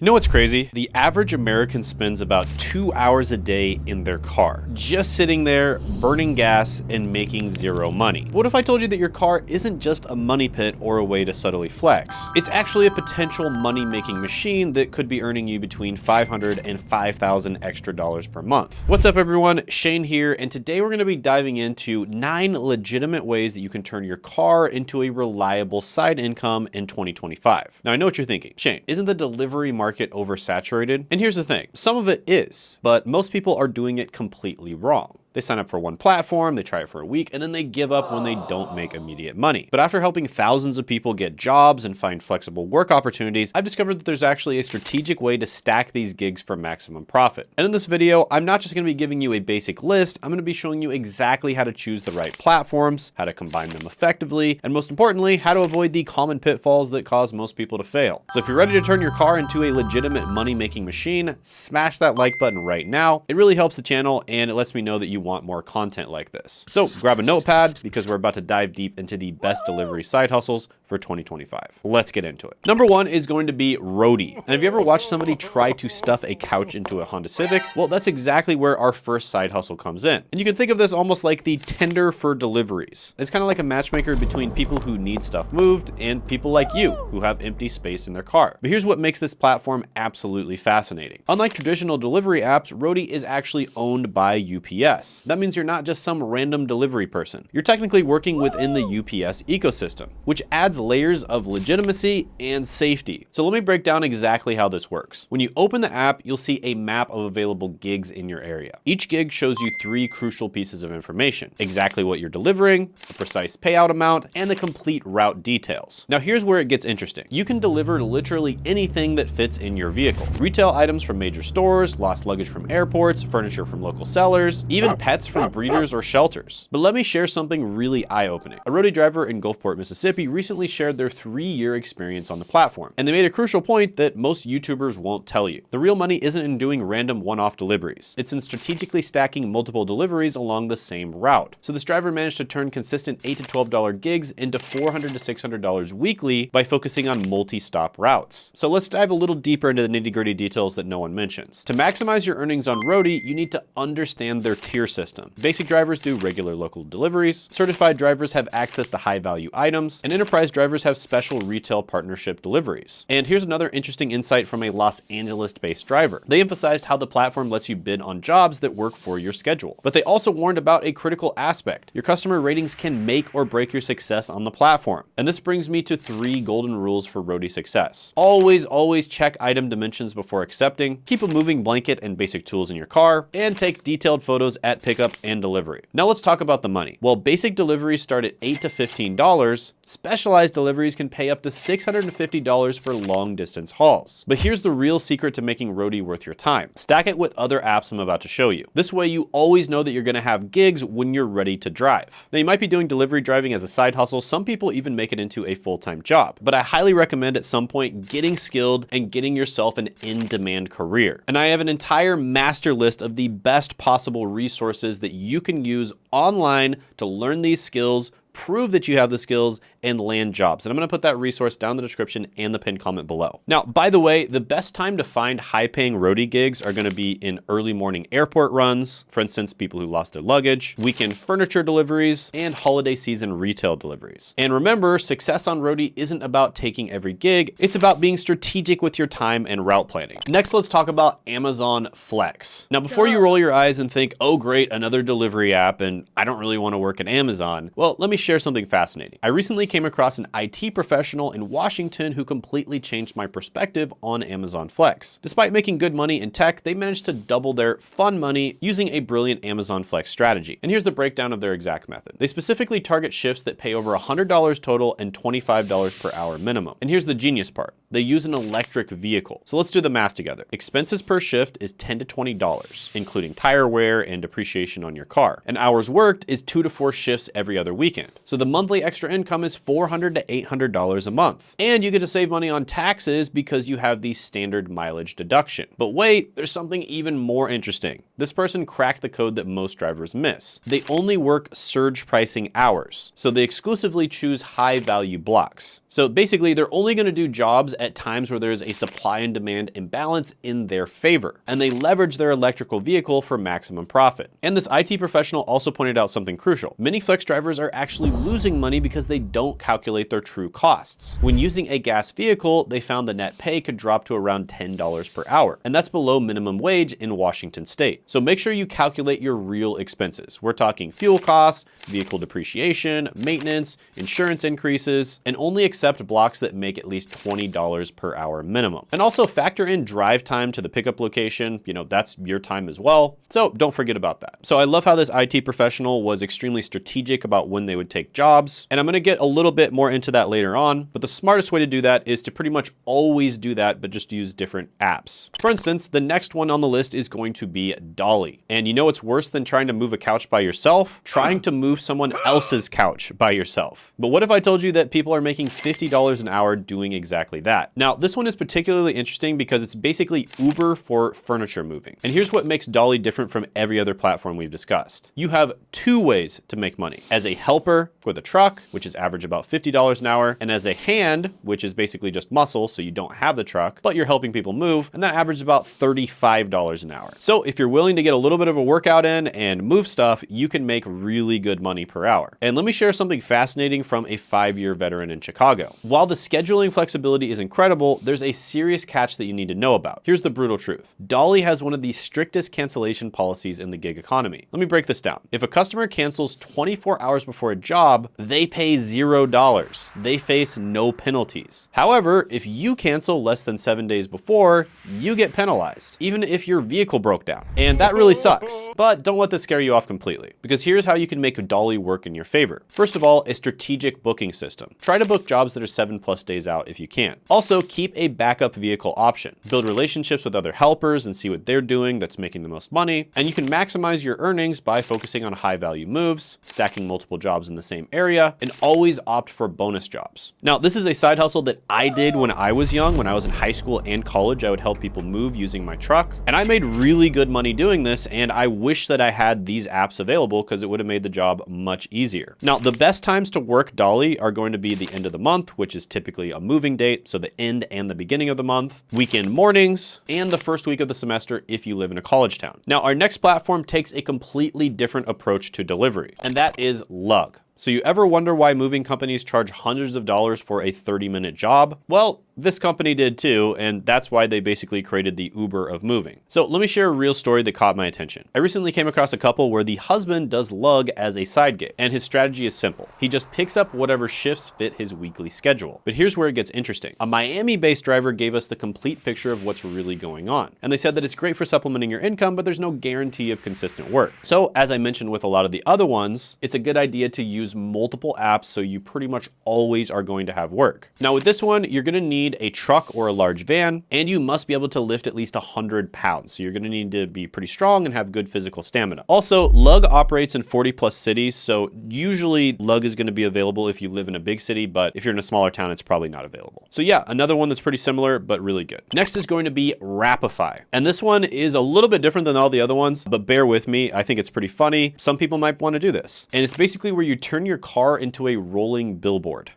You know what's crazy? The average American spends about 2 hours a day in their car, just sitting there, burning gas, and making zero money. What if I told you that your car isn't just a money pit or a way to subtly flex? It's actually a potential money-making machine that could be earning you between $500 and $5,000 extra dollars per month. What's up, everyone? Shane here, and today we're going to be diving into 9 legitimate ways that you can turn your car into a reliable side income in 2025. Now, I know what you're thinking. Shane, isn't the delivery market oversaturated? And here's the thing, some of it is, but most people are doing it completely wrong. They sign up for one platform, they try it for a week, and then they give up when they don't make immediate money. But after helping thousands of people get jobs and find flexible work opportunities, I've discovered that there's actually a strategic way to stack these gigs for maximum profit. And in this video, I'm not just going to be giving you a basic list, I'm going to be showing you exactly how to choose the right platforms, how to combine them effectively, and most importantly, how to avoid the common pitfalls that cause most people to fail. So if you're ready to turn your car into a legitimate money-making machine, smash that like button right now. It really helps the channel and it lets me know that you want more content like this. So grab a notepad because we're about to dive deep into the best delivery side hustles for 2025. Let's get into it. Number 1 is going to be Roadie. And have you ever watched somebody try to stuff a couch into a Honda Civic? Well, that's exactly where our first side hustle comes in. And you can think of this almost like the Tinder for deliveries. It's kind of like a matchmaker between people who need stuff moved and people like you who have empty space in their car. But here's what makes this platform absolutely fascinating. Unlike traditional delivery apps, Roadie is actually owned by UPS. That means you're not just some random delivery person. You're technically working within the UPS ecosystem, which adds layers of legitimacy and safety. So let me break down exactly how this works. When you open the app, you'll see a map of available gigs in your area. Each gig shows you 3 crucial pieces of information: exactly what you're delivering, a precise payout amount, and the complete route details. Now here's where it gets interesting. You can deliver literally anything that fits in your vehicle. Retail items from major stores, lost luggage from airports, furniture from local sellers, even pets from breeders or shelters. But let me share something really eye-opening. A Roadie driver in Gulfport, Mississippi recently shared their 3-year experience on the platform, and they made a crucial point that most YouTubers won't tell you. The real money isn't in doing random one-off deliveries. It's in strategically stacking multiple deliveries along the same route. So this driver managed to turn consistent $8 to $12 gigs into $400 to $600 weekly by focusing on multi-stop routes. So let's dive a little deeper into the nitty-gritty details that no one mentions. To maximize your earnings on Roadie, you need to understand their tier system. Basic drivers do regular local deliveries, certified drivers have access to high-value items, and enterprise drivers have special retail partnership deliveries. And here's another interesting insight from a Los Angeles-based driver. They emphasized how the platform lets you bid on jobs that work for your schedule. But they also warned about a critical aspect. Your customer ratings can make or break your success on the platform. And this brings me to 3 golden rules for Roadie success. Always check item dimensions before accepting, keep a moving blanket and basic tools in your car, and take detailed photos at pickup and delivery. Now let's talk about the money. While basic deliveries start at $8 to $15, specialized deliveries can pay up to $650 for long distance hauls. But here's the real secret to making Roadie worth your time. Stack it with other apps I'm about to show you. This way you always know that you're gonna have gigs when you're ready to drive. Now you might be doing delivery driving as a side hustle. Some people even make it into a full-time job. But I highly recommend at some point getting skilled and getting yourself an in-demand career. And I have an entire master list of the best possible resources that you can use online to learn these skills, prove that you have the skills, and land jobs. And I'm gonna put that resource down in the description and the pinned comment below. Now, by the way, the best time to find high-paying Roadie gigs are gonna be in early morning airport runs, for instance, people who lost their luggage, weekend furniture deliveries, and holiday season retail deliveries. And remember, success on Roadie isn't about taking every gig, it's about being strategic with your time and route planning. Next, let's talk about Amazon Flex. Now, before you roll your eyes and think, oh great, another delivery app, and I don't really wanna work at Amazon, well, let me share something fascinating. I recently came across an IT professional in Washington who completely changed my perspective on Amazon Flex. Despite making good money in tech, they managed to double their fun money using a brilliant Amazon Flex strategy. And here's the breakdown of their exact method. They specifically target shifts that pay over $100 total and $25 per hour minimum. And here's the genius part. They use an electric vehicle. So let's do the math together. Expenses per shift is $10 to $20, including tire wear and depreciation on your car. And hours worked is 2 to 4 shifts every other weekend. So the monthly extra income is $400 to $800 a month. And you get to save money on taxes because you have the standard mileage deduction. But wait, there's something even more interesting. This person cracked the code that most drivers miss. They only work surge pricing hours. So they exclusively choose high value blocks. So basically, they're only going to do jobs at times where there's a supply and demand imbalance in their favor, and they leverage their electrical vehicle for maximum profit. And this IT professional also pointed out something crucial. Many flex drivers are actually losing money because they don't calculate their true costs. When using a gas vehicle, they found the net pay could drop to around $10 per hour, and that's below minimum wage in Washington state. So make sure you calculate your real expenses. We're talking fuel costs, vehicle depreciation, maintenance, insurance increases, and only accept blocks that make at least $20 per hour minimum. And also factor in drive time to the pickup location. You know, that's your time as well. So don't forget about that. So I love how this IT professional was extremely strategic about when they would take jobs. And I'm going to get a little bit more into that later on, but the smartest way to do that is to pretty much always do that, but just use different apps. For instance, the next one on the list is going to be Dolly. And you know what's worse than trying to move a couch by yourself? Trying to move someone else's couch by yourself. But what if I told you that people are making $50 an hour doing exactly that? Now, this one is particularly interesting because it's basically Uber for furniture moving. And here's what makes Dolly different from every other platform we've discussed. You have two ways to make money: as a helper with a truck, which is average about $50 an hour, and as a hand, which is basically just muscle, so you don't have the truck, but you're helping people move, and that averages about $35 an hour. So if you're willing to get a little bit of a workout in and move stuff, you can make really good money per hour. And let me share something fascinating from a 5-year veteran in Chicago. While the scheduling flexibility is incredible, there's a serious catch that you need to know about. Here's the brutal truth. Dolly has one of the strictest cancellation policies in the gig economy. Let me break this down. If a customer cancels 24 hours before a job, they pay $0. They face no penalties. However, if you cancel less than 7 days before, you get penalized, even if your vehicle broke down. And that really sucks. But don't let this scare you off completely, because here's how you can make Dolly work in your favor. First of all, a strategic booking system. Try to book jobs that are 7+ days out if you can. Also, keep a backup vehicle option. Build relationships with other helpers and see what they're doing that's making the most money. And you can maximize your earnings by focusing on high value moves, stacking multiple jobs in the same area, and always opt for bonus jobs. Now, this is a side hustle that I did when I was young. When I was in high school and college, I would help people move using my truck. And I made really good money doing this, and I wish that I had these apps available because it would have made the job much easier. Now, the best times to work Dolly are going to be the end of the month, which is typically a moving date, so the end and the beginning of the month, weekend mornings, and the first week of the semester if you live in a college town. Now, our next platform takes a completely different approach to delivery, and that is Lug. So you ever wonder why moving companies charge hundreds of dollars for a 30-minute job? Well, this company did too, and that's why they basically created the Uber of moving. So let me share a real story that caught my attention. I recently came across a couple where the husband does Lug as a side gig, and his strategy is simple. He just picks up whatever shifts fit his weekly schedule. But here's where it gets interesting. A Miami-based driver gave us the complete picture of what's really going on. And they said that it's great for supplementing your income, but there's no guarantee of consistent work. So as I mentioned with a lot of the other ones, it's a good idea to use multiple apps so you pretty much always are going to have work. Now with this one, you're gonna need a truck or a large van, and you must be able to lift at least 100 pounds. So you're gonna need to be pretty strong and have good physical stamina. Also, Lug operates in 40+ cities, so usually Lug is gonna be available if you live in a big city, but if you're in a smaller town, it's probably not available. So yeah, another one that's pretty similar, but really good. Next is going to be Rapify. And this one is a little bit different than all the other ones, but bear with me, I think it's pretty funny. Some people might wanna do this. And it's basically where you turn your car into a rolling billboard.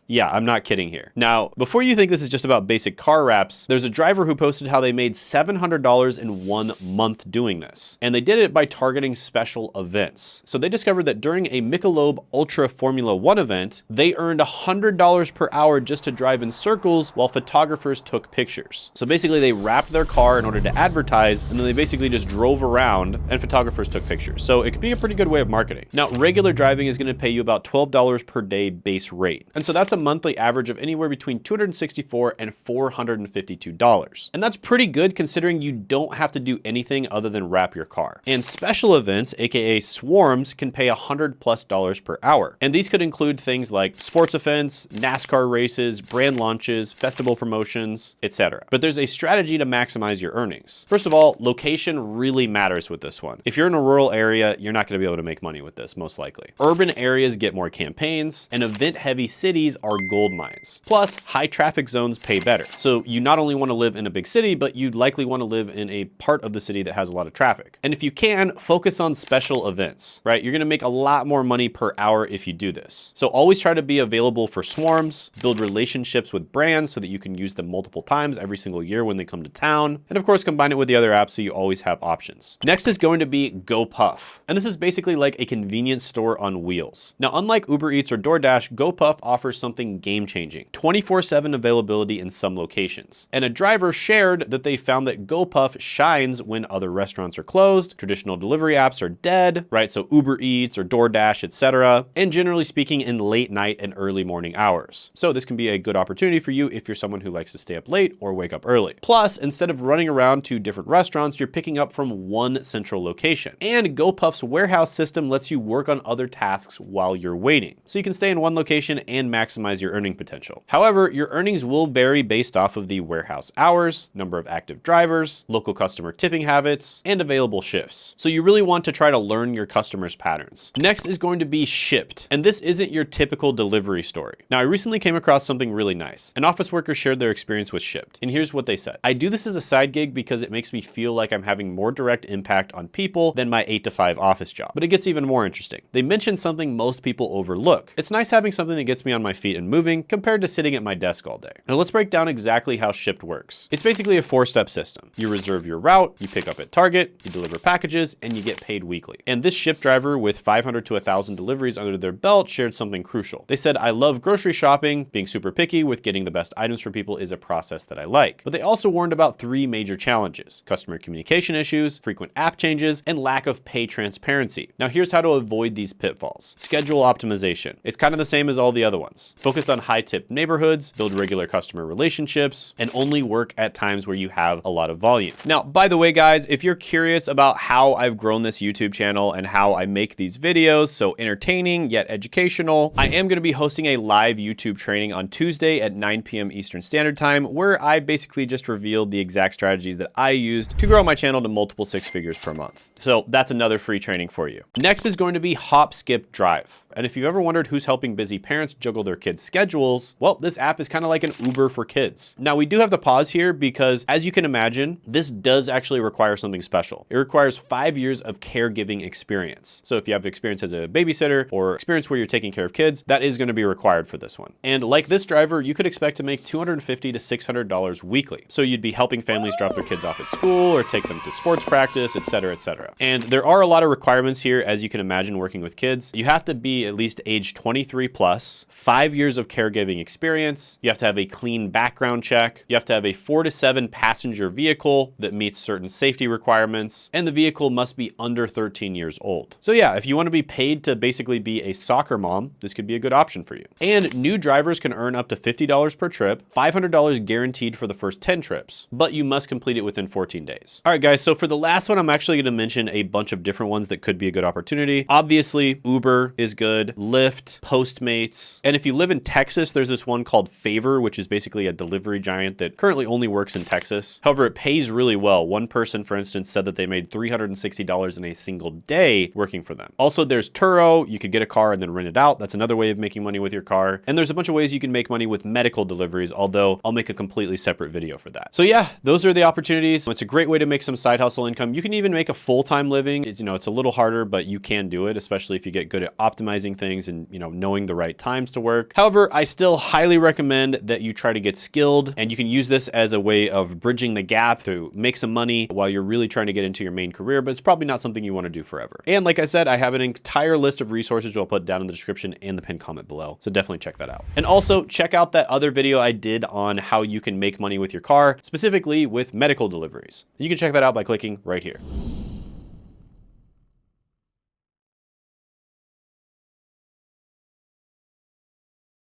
Yeah, I'm not kidding here. Now, before you think this is just about basic car wraps, there's a driver who posted how they made $700 in 1 month doing this. And they did it by targeting special events. So they discovered that during a Michelob Ultra Formula 1 event, they earned $100 per hour just to drive in circles while photographers took pictures. So basically they wrapped their car in order to advertise, and then they basically just drove around and photographers took pictures. So it could be a pretty good way of marketing. Now, regular driving is gonna pay you about $12 per day base rate. And so that's a monthly average of anywhere between $264 and $452. And that's pretty good considering you don't have to do anything other than wrap your car. And special events, aka swarms, can pay $100+ per hour. And these could include things like sports events, NASCAR races, brand launches, festival promotions, etc. But there's a strategy to maximize your earnings. First of all, location really matters with this one. If you're in a rural area, you're not going to be able to make money with this, most likely. Urban areas get more campaigns, and event-heavy cities are are gold mines. Plus, high traffic zones pay better. So you not only want to live in a big city, but you'd likely want to live in a part of the city that has a lot of traffic. And if you can, focus on special events, right? You're going to make a lot more money per hour if you do this. So always try to be available for swarms, build relationships with brands so that you can use them multiple times every single year when they come to town. And of course, combine it with the other apps so you always have options. Next is going to be GoPuff. And this is basically like a convenience store on wheels. Now, unlike Uber Eats or DoorDash, GoPuff offers something game-changing: 24/7 availability in some locations. And a driver shared that they found that GoPuff shines when other restaurants are closed, traditional delivery apps are dead, right? So Uber Eats or DoorDash, etc. And generally speaking, in late night and early morning hours. So this can be a good opportunity for you if you're someone who likes to stay up late or wake up early. Plus, instead of running around to different restaurants, you're picking up from one central location. And GoPuff's warehouse system lets you work on other tasks while you're waiting. So you can stay in one location and maximize your earning potential. However, your earnings will vary based off of the warehouse hours, number of active drivers, local customer tipping habits, and available shifts. So you really want to try to learn your customers' patterns. Next is going to be Shipt. And this isn't your typical delivery story. Now, I recently came across something really nice. An office worker shared their experience with Shipt. And here's what they said: "I do this as a side gig because it makes me feel like I'm having more direct impact on people than my 8 to 5 office job." But it gets even more interesting. They mentioned something most people overlook. It's nice having something that gets me on my feet and moving compared to sitting at my desk all day. Now let's break down exactly how Shipt works. It's basically a 4-step system. You reserve your route, you pick up at Target, you deliver packages, and you get paid weekly. And this Shipt driver with 500 to 1,000 deliveries under their belt shared something crucial. They said, "I love grocery shopping. Being super picky with getting the best items for people is a process that I like." But they also warned about 3 major challenges: customer communication issues, frequent app changes, and lack of pay transparency. Now here's how to avoid these pitfalls. Schedule optimization. It's kind of the same as all the other ones. Focus on high-tip neighborhoods, build regular customer relationships, and only work at times where you have a lot of volume. Now, by the way, guys, if you're curious about how I've grown this YouTube channel and how I make these videos so entertaining yet educational, I am going to be hosting a live YouTube training on Tuesday at 9 p.m. Eastern Standard Time, where I basically just revealed the exact strategies that I used to grow my channel to multiple 6 figures per month. So that's another free training for you. Next is going to be Hop, Skip, Drive. And if you've ever wondered who's helping busy parents juggle their kids' schedules, well, this app is kind of like an Uber for kids. Now, we do have to pause here because, as you can imagine, this does actually require something special. It requires 5 years of caregiving experience. So if you have experience as a babysitter or experience where you're taking care of kids, that is going to be required for this one. And like this driver, you could expect to make $250 to $600 weekly. So you'd be helping families drop their kids off at school or take them to sports practice, etc., etc. And there are a lot of requirements here, as you can imagine, working with kids. You have to be at least age 23 plus, 5 years of caregiving experience. You have to have a clean background check. You have to have a 4 to 7 passenger vehicle that meets certain safety requirements, and the vehicle must be under 13 years old. So yeah, if you want to be paid to basically be a soccer mom, this could be a good option for you. And new drivers can earn up to $50 per trip, $500 guaranteed for the first 10 trips, but you must complete it within 14 days. All right, guys, so for the last one, I'm actually going to mention a bunch of different ones that could be a good opportunity. Obviously, Uber is good, Lyft, Postmates. And if you live in Texas, there's this one called Favor, which is basically a delivery giant that currently only works in Texas. However, it pays really well. One person, for instance, said that they made $360 in a single day working for them. Also, there's Turo. You could get a car and then rent it out. That's another way of making money with your car. And there's a bunch of ways you can make money with medical deliveries, although I'll make a completely separate video for that. So yeah, those are the opportunities. It's a great way to make some side hustle income. You can even make a full-time living. It's a little harder, but you can do it, especially if you get good at optimizing things and, knowing the right times to work. However, I still highly recommend that you try to get skilled, and you can use this as a way of bridging the gap to make some money while you're really trying to get into your main career, but it's probably not something you want to do forever. And like I said, I have an entire list of resources I'll put down in the description and the pinned comment below. So definitely check that out. And also check out that other video I did on how you can make money with your car, specifically with medical deliveries. You can check that out by clicking right here.